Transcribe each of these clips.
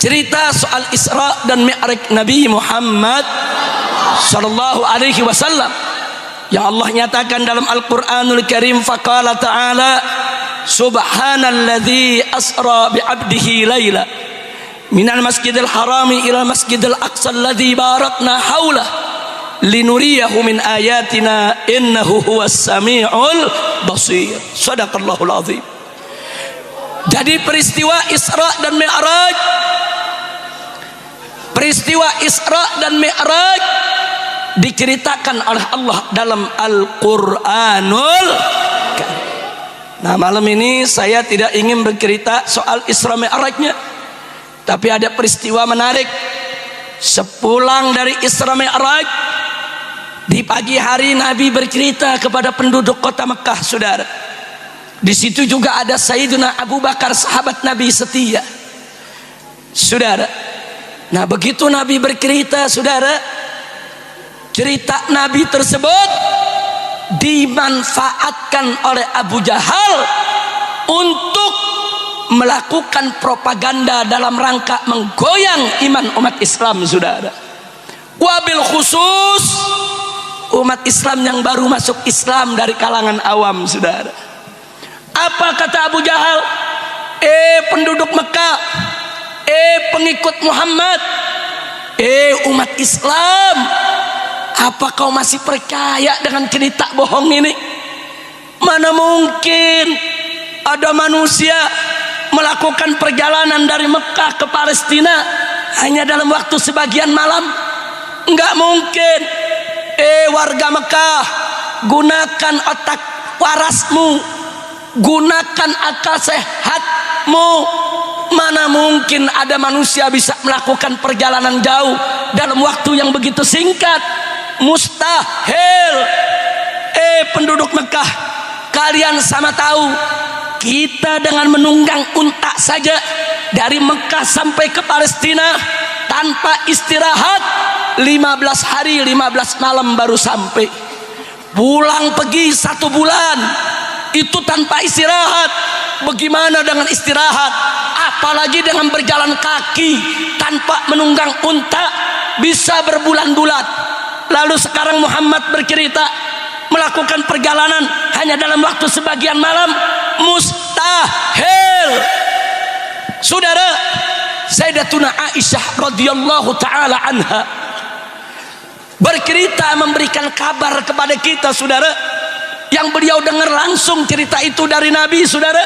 cerita soal Isra dan Mi'raj Nabi Muhammad sallallahu alaihi wasallam yang Allah nyatakan dalam Al-Qur'anul Karim. Faqala ta'ala subhanalladzi asra bi'abdihi laila minal masjidil harami ila masjidil aqsa alladzi barakna haulah linuriyahu min ayatina innahu huwas samiul basir. Shadaqallahul azim. Jadi peristiwa Isra dan Mi'raj, peristiwa Isra dan Mi'raj diceritakan oleh Allah dalam Al-Qur'anul Karim. Nah, malam ini saya tidak ingin bercerita soal Isra Mi'rajnya, tapi ada peristiwa menarik. Sepulang dari Isra Mi'raj, di pagi hari Nabi bercerita kepada penduduk kota Mekah, saudara. Di situ juga ada Sayyidina Abu Bakar, sahabat Nabi setia, saudara. Nah, begitu Nabi bercerita, saudara, cerita Nabi tersebut dimanfaatkan oleh Abu Jahal untuk melakukan propaganda dalam rangka menggoyang iman umat Islam, saudara. Wabil khusus umat Islam yang baru masuk Islam dari kalangan awam, saudara. Apa kata Abu Jahal? Penduduk Mekah, pengikut Muhammad, umat Islam, apa kau masih percaya dengan cerita bohong ini? Mana mungkin ada manusia melakukan perjalanan dari Mekah ke Palestina hanya dalam waktu sebagian malam? Enggak mungkin. Warga Mekah, gunakan otak warasmu, gunakan akal sehatmu. Mana mungkin ada manusia bisa melakukan perjalanan jauh dalam waktu yang begitu singkat? Mustahil. Penduduk Mekah, kalian sama tahu, kita dengan menunggang unta saja dari Mekah sampai ke Palestina tanpa istirahat 15 hari 15 malam baru sampai. Pulang pergi 1 bulan itu tanpa istirahat. Bagaimana dengan istirahat? Apalagi dengan berjalan kaki tanpa menunggang unta, bisa berbulan-bulan. Lalu sekarang Muhammad bercerita melakukan perjalanan hanya dalam waktu sebagian malam? Mustahil. Saudara, Sayyidatuna Aisyah radhiyallahu taala anha bercerita, memberikan kabar kepada kita, saudara, yang beliau dengar langsung cerita itu dari Nabi, saudara,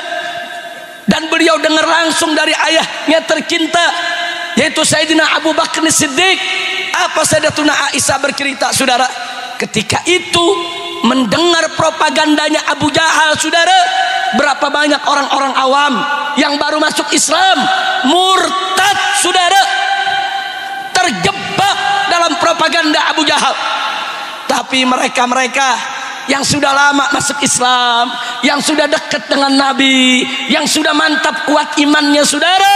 dan beliau dengar langsung dari ayahnya tercinta, yaitu Sayyidina Abu Bakar Siddiq. Apa Sayyidatuna Aisyah bercerita, saudara? Ketika itu mendengar propagandanya Abu Jahal, saudara, berapa banyak orang-orang awam yang baru masuk Islam murtad, saudara, terjebak dalam propaganda Abu Jahal. Tapi mereka-mereka yang sudah lama masuk Islam, yang sudah dekat dengan Nabi, yang sudah mantap kuat imannya, saudara,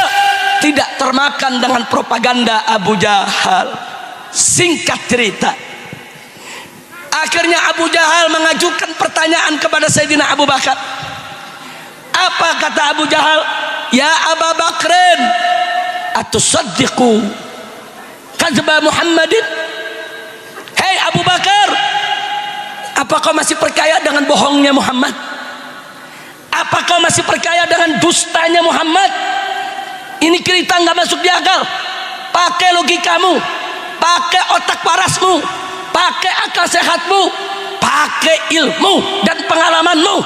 tidak termakan dengan propaganda Abu Jahal. Singkat cerita, akhirnya Abu Jahal mengajukan pertanyaan kepada Sayyidina Abu Bakar. Apa kata Abu Jahal? Ya Aba Bakrin, atusaddiqu kadzba Muhammadin? Hei Abu Bakar, apa kau masih percaya dengan bohongnya Muhammad? Apa kau masih percaya dengan dustanya Muhammad? Ini cerita nggak masuk di akal. Pakai logikamu, pakai otak parasmu, pakai akal sehatmu, pakai ilmu dan pengalamanmu.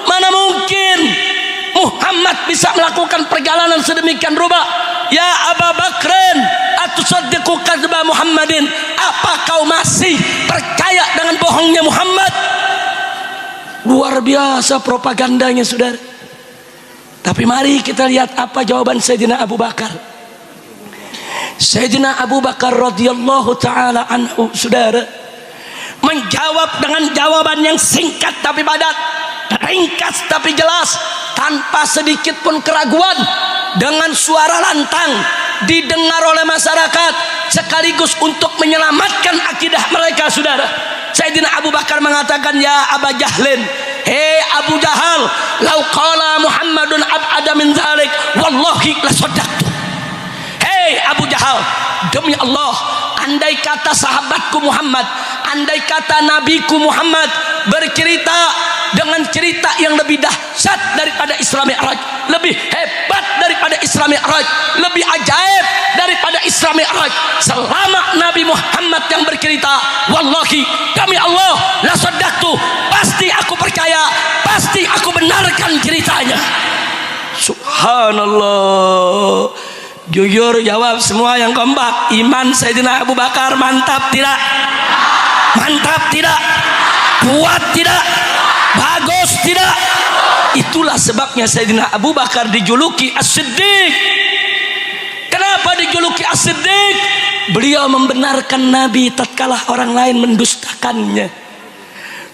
Mana mungkin Muhammad bisa melakukan perjalanan sedemikian rupa? Ya Aba Bakrin, atusaddiqu kadzba Muhammadin? Apa kau masih percaya dengan bohongnya Muhammad? Luar biasa propagandanya, saudara. Tapi mari kita lihat apa jawaban Sayyidina Abu Bakar. Sayyidina Abu Bakar radhiyallahu taala anhu, saudara, menjawab dengan jawaban yang singkat tapi padat, ringkas tapi jelas, tanpa sedikit pun keraguan, dengan suara lantang didengar oleh masyarakat, sekaligus untuk menyelamatkan akidah mereka, saudara. Sayyidina Abu Bakar mengatakan, ya Aba Jahlin, hei Abu Jahal, lau qala Muhammadun ab'ada min dzalik wallahi la saddaqtu. Hei hal. Demi Allah, andai kata sahabatku Muhammad, andai kata nabiku Muhammad bercerita dengan cerita yang lebih dahsyat daripada Isra Mi'raj, lebih hebat daripada Isra Mi'raj, lebih ajaib daripada Isra Mi'raj, selama Nabi Muhammad yang bercerita, wallahi demi Allah la saddaqtu, pasti aku percaya, pasti aku benarkan ceritanya. Subhanallah. Jujur jawab semua yang kompak. Iman Sayyidina Abu Bakar mantap tidak? Mantap tidak? Kuat tidak? Bagus tidak? Itulah sebabnya Sayyidina Abu Bakar dijuluki As-Siddiq. Kenapa dijuluki As-Siddiq? Beliau membenarkan Nabi tatkala orang lain mendustakannya.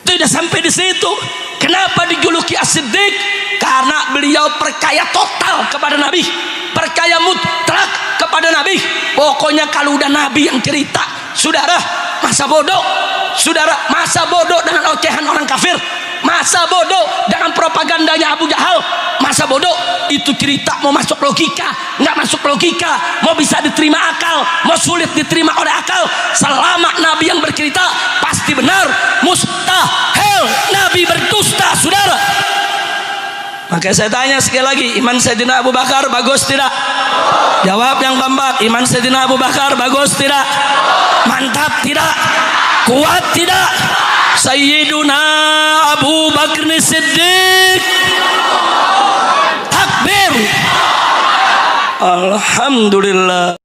Tidak sampai di situ. Kenapa dijuluki As-Siddiq? Karena beliau percaya total kepada Nabi, percaya mutlak kepada Nabi. Pokoknya kalau udah Nabi yang cerita, saudara, masa bodoh. Saudara, masa bodoh dengan ocehan orang kafir, masa bodoh dengan propagandanya Abu Jahal, masa bodoh. Itu cerita mau masuk logika, nggak masuk logika, mau bisa diterima akal, mau sulit diterima oleh akal, selama Nabi yang bercerita pasti benar. Mustahil Nabi berdusta, saudara. Maka saya tanya sekali lagi, iman Sayyidina Abu Bakar bagus tidak? Jawab yang keempat, iman Sayyidina Abu Bakar bagus tidak? Mantap tidak? Kuat tidak? Sayyiduna Abu Bakar Siddiq. Takbir. Alhamdulillah.